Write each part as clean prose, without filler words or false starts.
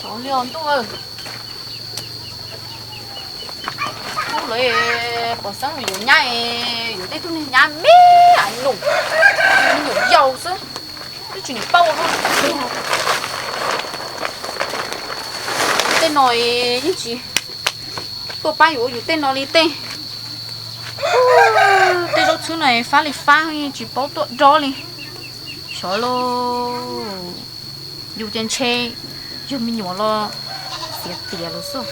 Số liền tôi không lấy bỏ sáng mình dùng nhai dùng tay tôi nên nhai mé ảnh lủng mình dùng dầu chứ cái chuyện bao thôi tên nói như chị tôi ba dùng tên nói đi tên tên rốt thứ này phá chỉ bao tôi rõ đi sợ lo dùng tiền chơi dùng mình nhỏ lo tiền tiền lo sao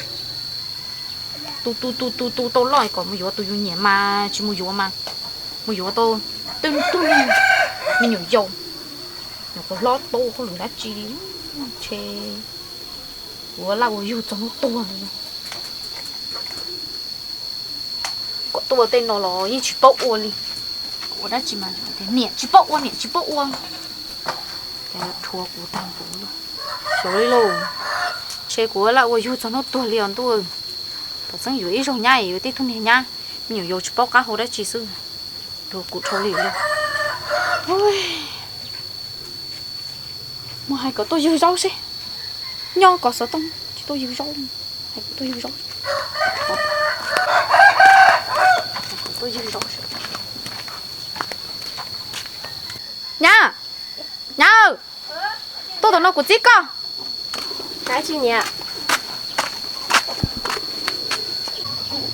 tôi nói còn mua tôi dùng nhẹ mà chỉ mua tôi mình dùng dầu nó có lót tôi có lửa đá chi chê của là của dùng cho nó to này có tôi tên nó là như chỉ bốc uo đi của đá chỉ mà thế nhẹ chỉ bốc uo cái thua của tam bố luôn rồi luôn chê của là của dùng cho nó to liền tôi sáng dưới rồi nha, dưới tết thun này nha, nhiều dầu chụp cá hồ đấy chỉ sư, đồ cụ trâu liền luôn. Ôi, mà hai có tôi dưa rau xí, nho có sợ tông, chỉ tôi dưa rau, hai có tôi dưa rau, tôi dưa rau. Nha, nha, tôi tao nó của chị cơ, cái gì nhỉ?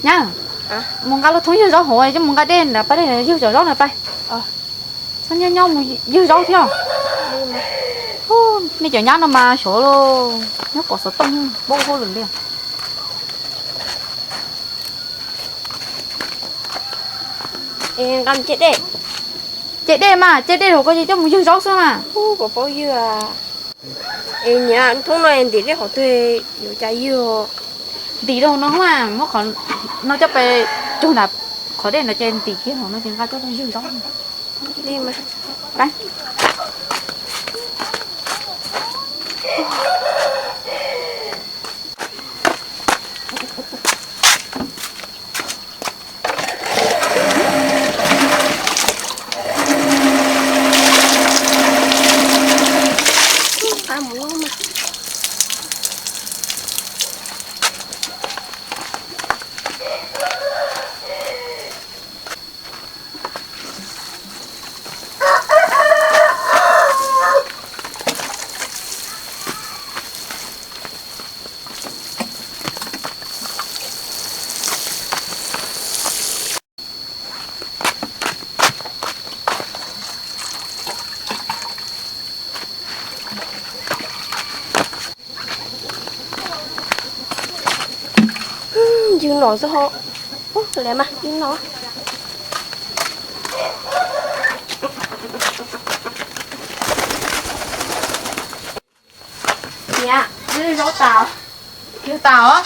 nha muốn cái nó thối dưa rau hồi chứ muốn cái đen là phải để dưa rau này phải sao nhau mà dưa rau theo này chở nhát nó mà số luôn nó có số tông bô vô lần liền em cầm chết đi rồi có gì cho muốn dưa rau sao mà có bao nhiêu à em nhá thông nói em tí đấy họ thuê nhiều trái dưa tí đâu nó mà nó còn nó cho về chỗ nào có đèn ở trên tí kia nó trên cái chỗ nó dưa rau đi mà cái dưa nổi sao họ lấy mà dưa nổi dạ dưa rau tàu á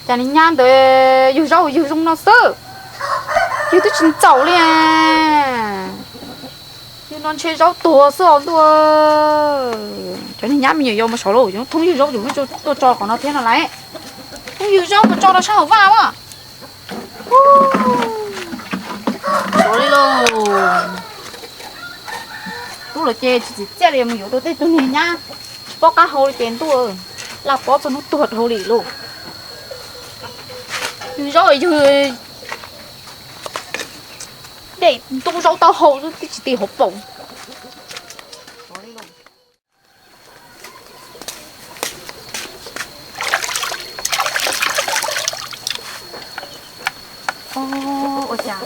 chả nên nhang tới dưa rau nó sơ dưa tôi chín chậu liền dưa non chơi rau tua sơ chả nên nhang mình nhiều dầu mà xấu rồi chúng không dưa rau chúng nó tôi cho còn nó thế nào lại không dưa rau mà cho nó sao vào à xấu đi luôn tôi là chê chỉ chê liền mình tôi thấy tôi nhìn nhá bỏ cá hồi tiền tôi là bỏ cho nó tuột hồi luôn rồi để tôi rau tao hậu chỉ tiền hộp bổng ôi chà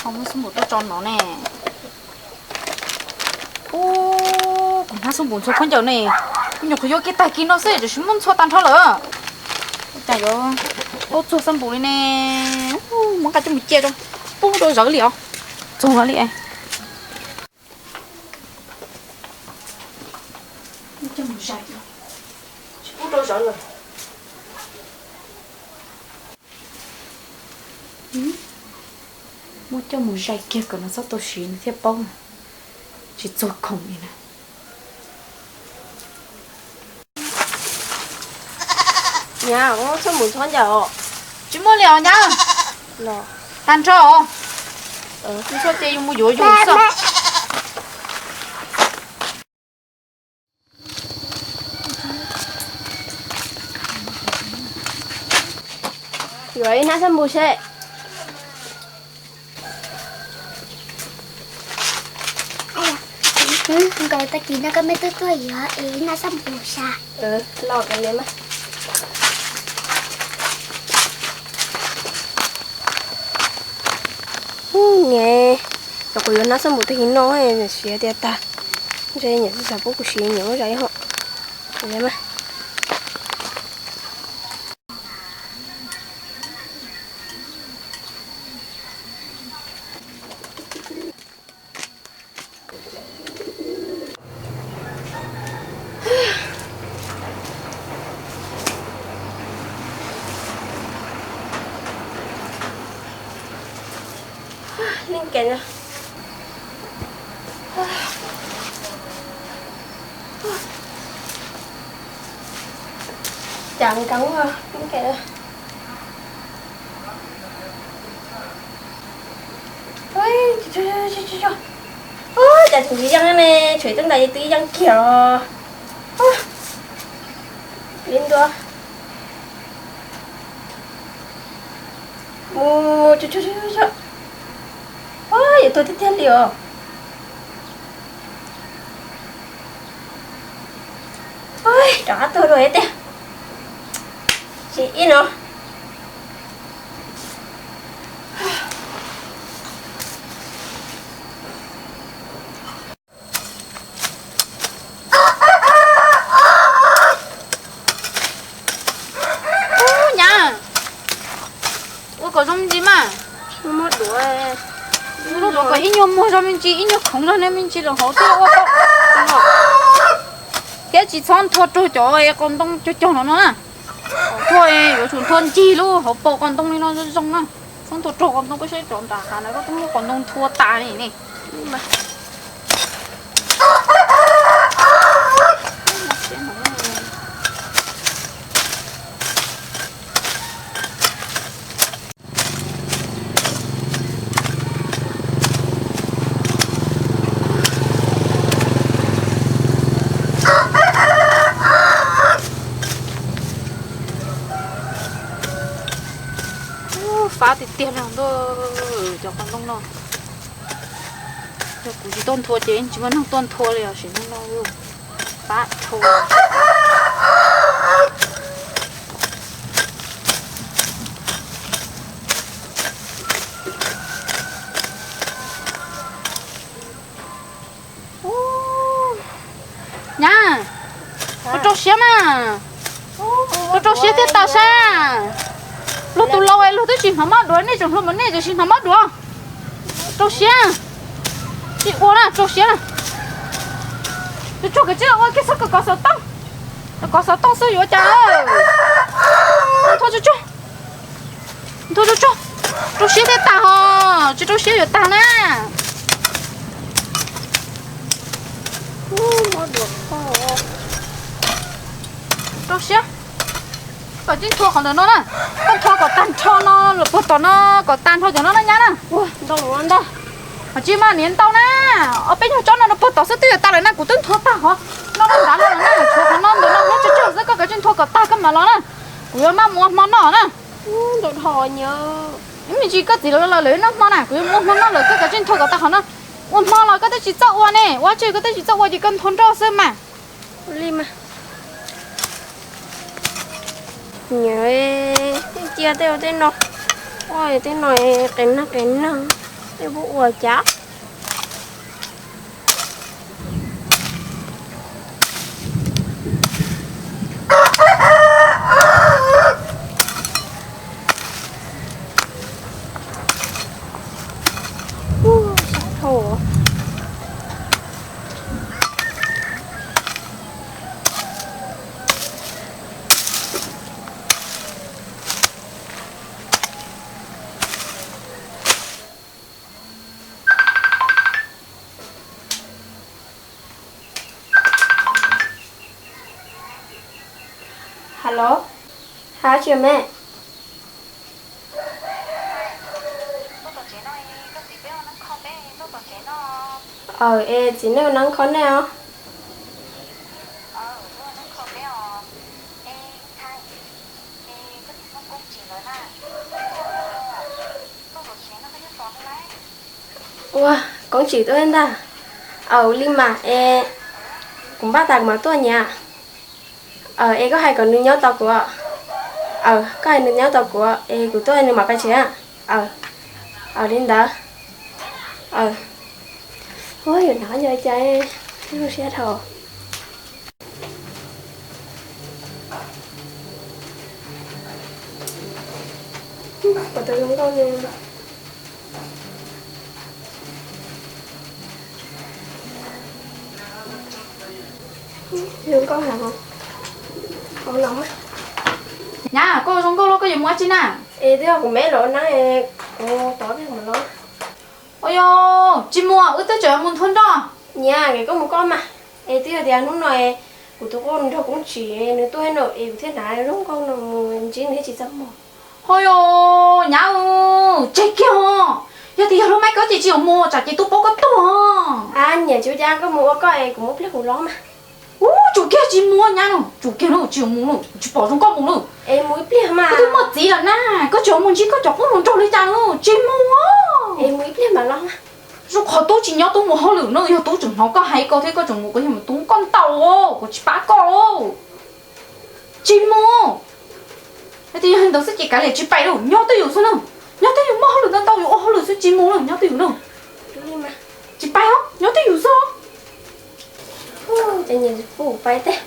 không có một tôi tròn nó nè còn nó xong bốn số con chậu này nhưng mà cái tay kia nó sẽ chỉ muốn cho tan thôi rồi chả vô ô cho xong bùi nè muốn cả cho mình chia đâu bố đôi gió liệu dùng gió liệu cho mình sạch bố đôi gió rồi mua cho một sạch kia còn nó rất to xuyên thiệt bông chỉ cho không đi nè nhà có sao muốn thoát giờ Chứ mua liều nhá. lo Tan cho. Chứ sao chơi mua dối dối sao? rồi nó sao mua xe Người ta chỉ nó cái mấy tuổi á, ý nó xăm bù sa. lo cái này mà nghe rồi có nó sao mua thì nó hay xe đẹp ta đây nhà sao bố của xe nhiều vậy họ vậy mà lên kẹt rồi chẳng cắn quá lên kẹt rồi ôi trời ôi chả thằng gì răng này chuyển trong đây tí răng kiểu lên đua ô trời ôi vậy tôi thích thêm điều ôi đó tôi rồi hết chị ít nó Nhá. Ôi có giống gì mà. một đuổi Lúc đó có ít nhiều mua cho mình chỉ ít nhiều không ra nên mình chỉ là hỗ trợ quá có. Cái chỉ son thua trôi cho ấy con đông cho nó nè. Thôi rồi chúng thôn chi luôn họ bỏ con đông đi nó rong á. Son thua trôi con đông có sẽ chọn ta hà này có tung con đông thua ta này nè. mà phá thì tiền nào thôi cho con đông nó. Rồi cũng chỉ tôn thua chứ chỉ vẫn không tôn thua liền chỉ nó luôn. Phá thua. Nha. Có trâu xía mà. Có trâu xía thế ta sao? Lúc tụi lâu ấy lúc tôi xin hắm đuổi này chúng lúc này tôi xin hắm đuổi. Trâu xía. Chị uống à trâu xía. Tôi cho cái chứ ôi cái sao có sao tông. Có sao tông sơ yếu chả. Thôi cho. Thôi cho. Trâu xía thế ta hả? Chứ trâu xía yếu ta nè. một đuổi Trâu xía. Có chính thua còn được nó nè. Con thua có tan cho nó là bớt nó có tan thôi cho nó nhá nè. ui đâu luôn đâu Mà chi mà niên tao nè. Ở bên cho nó bớt tao sẽ tiêu ta lại nè của tên thua ta hả? Nó đá nó nè, cho nó cho rất cái chính thua có ta cái mà nó nè. Của mà mua món nó nè. đột hồi nhớ Mình chỉ có gì là lấy nó món này, của mua món nó là cái chính thua có ta hả nó. Ủa món là cái đấy chỉ dạo qua nè, qua chơi cái đấy chỉ dạo qua chỉ cần thôn rau xem mà. đi mà nhớ cái chia theo tên nó ôi tên này cái nó cái bộ cháo thổ Hả chưa mẹ? Chị nó nắng khó nào? Wow, con chỉ tôi anh ta. Linh mà cũng bắt tạc mà tôi nhà. Có hai con nữ nhớ tao của. Có hai nữ nhớ tao của tôi anh mà cái chế à. Linh đó. Ôi, nhỏ nhờ chạy nó sẽ thò. Và tôi không có nghe. Không có hả không? Không nóng á. Nhá, cô xuống cô lo cái gì mua chứ nè. Thế của mẹ nó nói tỏ biết mà nó. Ôi yo, chị mua ước tới trời muốn thôn đó. Nhà cái có một con mà. Thế thì lúc này của tôi con thôi cũng chỉ nếu tôi nó thế nào đúng con nó chỉ để chỉ dám một. Ôi yo, nhá chết kia. Giờ thì hôm nay có chị chịu mua chả chị tôi bố cấp to. Nhà chú cha có mua có cũng một lít một lon mà. Chủ kia chị mua nha nó, chủ kia nó chịu mua nó, chị bỏ trong con mua nó. Mua ít lít mà. Tôi mất gì là na, có chỗ muốn chị có chỗ muốn trâu lấy cha nó, chị mua. Mua ít lít mà lon mà. Rồi khỏi tôi chỉ nhớ tôi mua hoa lửa nữa, giờ tôi chừng nó có hay có thế có chừng một cái gì mà tôi con tàu của chị bá co. Chị mua. Thế thì hình đầu sẽ chỉ cái này chị bay đâu, nhớ tôiอยู่sao nào, nhớ tôiอยู่mua hoa lửa taoอยู่hoa lửa sẽ chị mua rồi, nhớ tôiอยู่đâu. Mà. Chị bay không, nhớ tôiอยู่sao. Chạy nhìn phụ bay thế.